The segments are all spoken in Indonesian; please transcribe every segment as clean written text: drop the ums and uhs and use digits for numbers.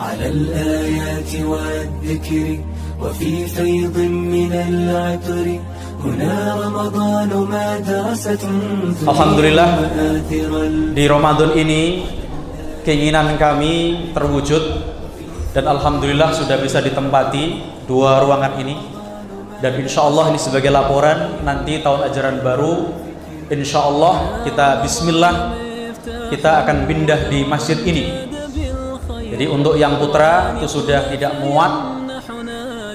على الآيات والذكر وفي فيض من العطر هنا رمضان مدرسة. Alhamdulillah, di Ramadan ini keinginan kami terwujud dan alhamdulillah sudah bisa ditempati dua ruangan ini. Dan insya Allah ini sebagai laporan nanti tahun ajaran baru, insya Allah kita bismillah, kita akan pindah di masjid ini. Jadi untuk yang putra itu sudah tidak muat,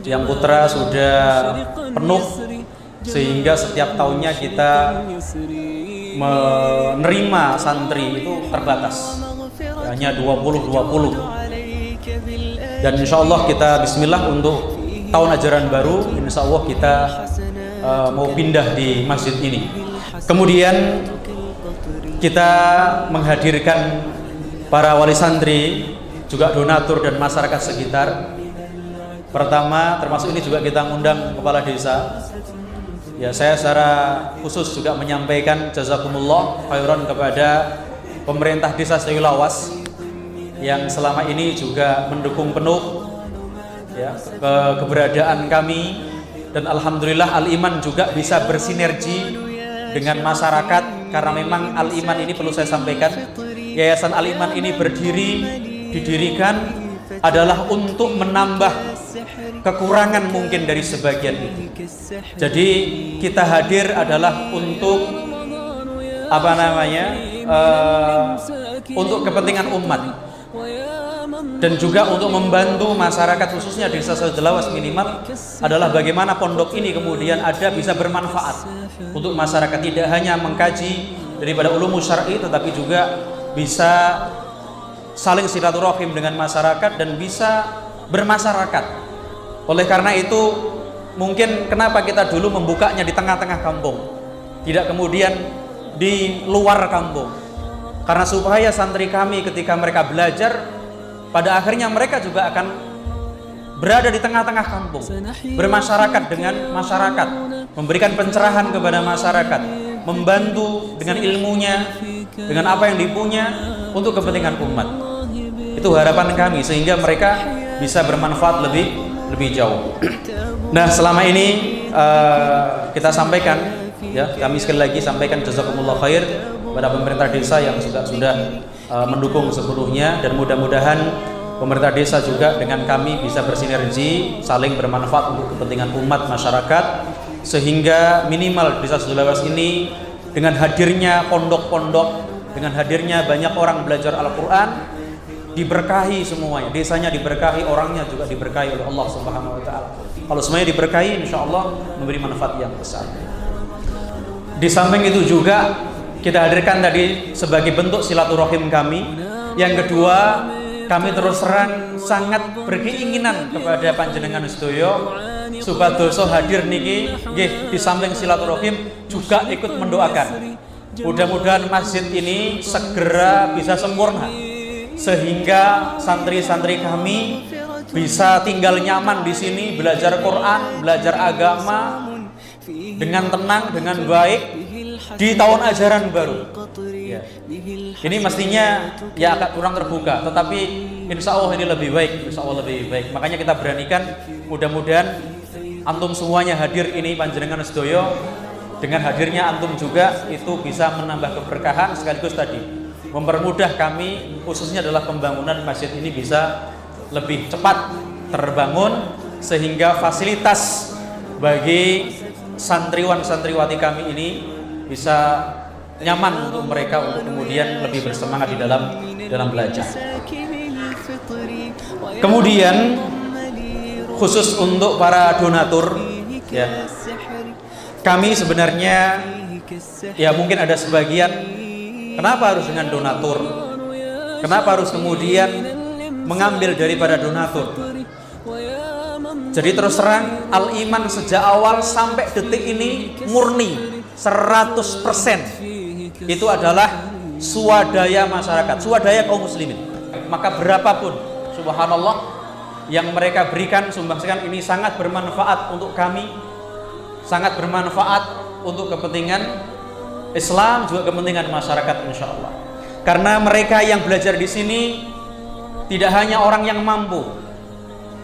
yang putra sudah penuh, sehingga setiap tahunnya kita menerima santri itu terbatas, hanya 20. Dan insya Allah kita bismillah untuk tahun ajaran baru, insya Allah kita mau pindah di masjid ini. Kemudian kita menghadirkan para wali santri, juga donatur dan masyarakat sekitar. Pertama, termasuk ini juga kita ngundang kepala desa. Ya, saya secara khusus juga menyampaikan jazakumullah khairan kepada pemerintah desa Sayulawas yang selama ini juga mendukung penuh ya keberadaan kami, dan alhamdulillah Al-Iman juga bisa bersinergi dengan masyarakat, karena memang Al-Iman ini perlu saya sampaikan, Yayasan Al-Iman ini didirikan adalah untuk menambah kekurangan mungkin dari sebagian itu. Jadi kita hadir adalah untuk untuk kepentingan umat, dan juga untuk membantu masyarakat, khususnya desa Sayulawas minimal adalah bagaimana pondok ini kemudian ada bisa bermanfaat untuk masyarakat, tidak hanya mengkaji daripada ulum syar'i tetapi juga bisa saling silaturahim dengan masyarakat dan bisa bermasyarakat. Oleh karena itu mungkin kenapa kita dulu membukanya di tengah-tengah kampung, tidak kemudian di luar kampung, karena supaya santri kami ketika mereka belajar pada akhirnya mereka juga akan berada di tengah-tengah kampung, bermasyarakat dengan masyarakat, memberikan pencerahan kepada masyarakat, membantu dengan ilmunya, dengan apa yang dipunya untuk kepentingan umat. Itu harapan kami, sehingga mereka bisa bermanfaat lebih jauh. Nah, selama ini kita sampaikan, ya, kami sekali lagi sampaikan jazakumullah khair kepada pemerintah desa yang sudah mendukung sepenuhnya, dan mudah-mudahan pemerintah desa juga dengan kami bisa bersinergi, saling bermanfaat untuk kepentingan umat masyarakat, sehingga minimal desa Sayulawas ini dengan hadirnya pondok-pondok, dengan hadirnya banyak orang belajar Al-Quran, diberkahi semuanya, desanya diberkahi, orangnya juga diberkahi oleh Allah Subhanahu wa Ta'ala. Kalau semuanya diberkahi, insya Allah memberi manfaat yang besar. Di samping itu juga kita hadirkan tadi sebagai bentuk silaturahim kami. Yang kedua, kami terus terang sangat berkeinginan kepada panjenengan sedaya supados hadir niki nggih, di samping silaturahim juga ikut mendoakan. Mudah-mudahan masjid ini segera bisa sempurna, sehingga santri-santri kami bisa tinggal nyaman di sini, belajar Quran, belajar agama dengan tenang, dengan baik di tahun ajaran baru. Ya. Ini mestinya ya agak kurang terbuka, tetapi insya Allah ini lebih baik, insya Allah lebih baik. Makanya kita beranikan, mudah-mudahan antum semuanya hadir ini panjenengan sedaya, dengan hadirnya antum juga itu bisa menambah keberkahan, sekaligus tadi mempermudah kami, khususnya adalah pembangunan masjid ini bisa lebih cepat terbangun, sehingga fasilitas bagi santriwan-santriwati kami ini bisa nyaman untuk mereka untuk kemudian lebih bersemangat di dalam belajar. Kemudian khusus untuk para donatur, ya, kami sebenarnya ya mungkin ada sebagian, kenapa harus dengan donatur? Kenapa harus kemudian mengambil daripada donatur? Jadi terus terang, Al-Iman sejak awal sampai detik ini murni 100% itu adalah swadaya masyarakat, swadaya kaum muslimin. Maka berapapun, subhanallah, yang mereka berikan, sumbangsikan ini sangat bermanfaat untuk kami, sangat bermanfaat untuk kepentingan Islam, juga kepentingan masyarakat insya Allah. Karena mereka yang belajar di sini tidak hanya orang yang mampu.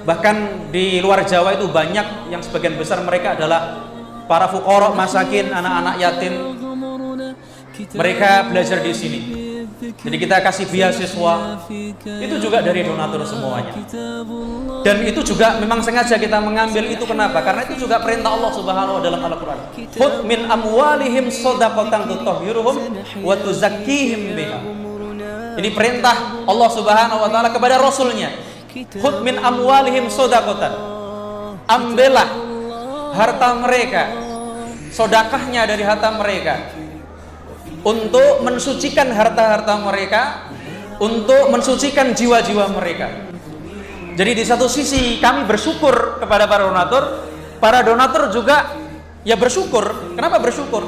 Bahkan di luar Jawa itu banyak yang sebagian besar mereka adalah para fuqara, masakin, anak-anak yatim. Mereka belajar di sini. Jadi kita kasih beasiswa, itu juga dari donatur semuanya. Dan itu juga memang sengaja kita mengambil itu, kenapa? Karena itu juga perintah Allah Subhanahu wa taala dalam Al-Qur'an. Khudh min amwalihim shadaqatan tutahhiruhum wa tuzakkihim biha. Ini perintah Allah Subhanahu wa taala kepada Rasulnya. Khudh min amwalihim shadaqatan. Ambillah harta mereka, sedekahnya dari harta mereka, untuk mensucikan harta-harta mereka, untuk mensucikan jiwa-jiwa mereka. Jadi di satu sisi kami bersyukur kepada para donatur juga ya bersyukur. Kenapa bersyukur?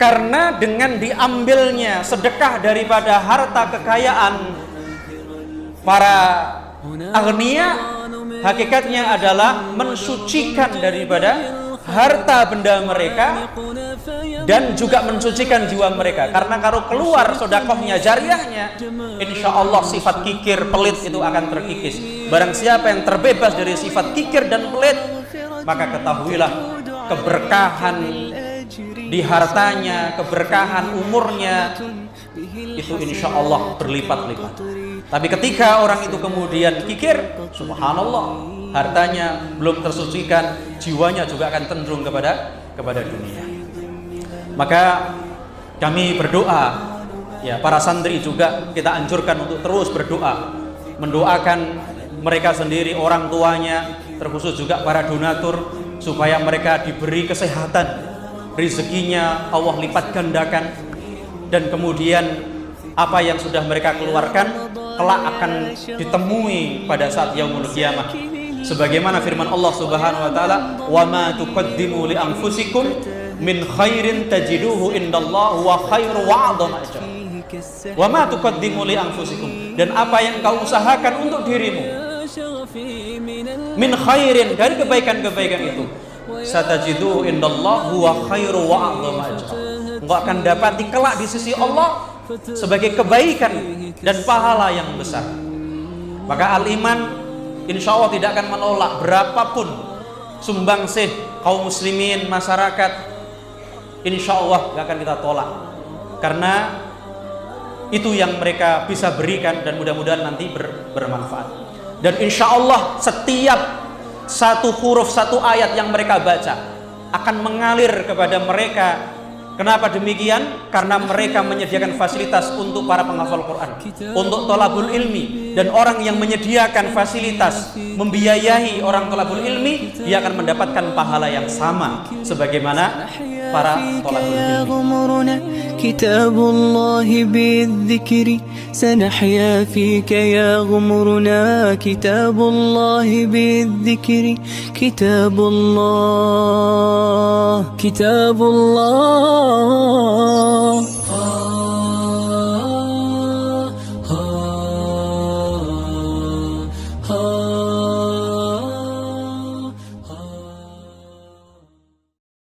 Karena dengan diambilnya sedekah daripada harta kekayaan para agniya, hakikatnya adalah mensucikan daripada harta benda mereka dan juga mensucikan jiwa mereka. Karena kalau keluar sedekahnya, jariahnya, insya Allah sifat kikir, pelit itu akan terkikis. Barang siapa yang terbebas dari sifat kikir dan pelit, maka ketahuilah keberkahan di hartanya, keberkahan umurnya itu insya Allah berlipat-lipat. Tapi ketika orang itu kemudian kikir, subhanallah, hartanya belum tersucikan, jiwanya juga akan cenderung kepada dunia. Maka kami berdoa, ya para santri juga kita anjurkan untuk terus berdoa, mendoakan mereka sendiri, orang tuanya, terkhusus juga para donatur, supaya mereka diberi kesehatan, rezekinya Allah lipat gandakan, dan kemudian apa yang sudah mereka keluarkan kelak akan ditemui pada saat yaumul qiyamah. Sebagaimana firman Allah Subhanahu wa taala, "Wa ma tuqaddimu li anfusikum min khairin tajiduhu indallahi wa khairu wa 'adzama ajra." Wa ma tuqaddimu li anfusikum, dan apa yang kau usahakan untuk dirimu min khairin, dari kebaikan-kebaikan itu, satajiduhu indallahi wa khairu wa 'adzama ajra. Engkau akan dapati kelak di sisi Allah sebagai kebaikan dan pahala yang besar. Maka al-iman insya Allah tidak akan menolak berapapun sumbangsih kaum muslimin, masyarakat, insya Allah gak akan kita tolak, karena itu yang mereka bisa berikan dan mudah-mudahan nanti bermanfaat. Dan insya Allah setiap satu huruf, satu ayat yang mereka baca akan mengalir kepada mereka. Kenapa demikian? Karena mereka menyediakan fasilitas untuk para penghafal Quran, untuk thalabul ilmi, dan orang yang menyediakan fasilitas membiayai orang thalabul ilmi, dia akan mendapatkan pahala yang sama sebagaimana para thalabul ilmi. كتاب الله بالذكر سنحيا فيك يا غمرنا كتاب الله بالذكر كتاب الله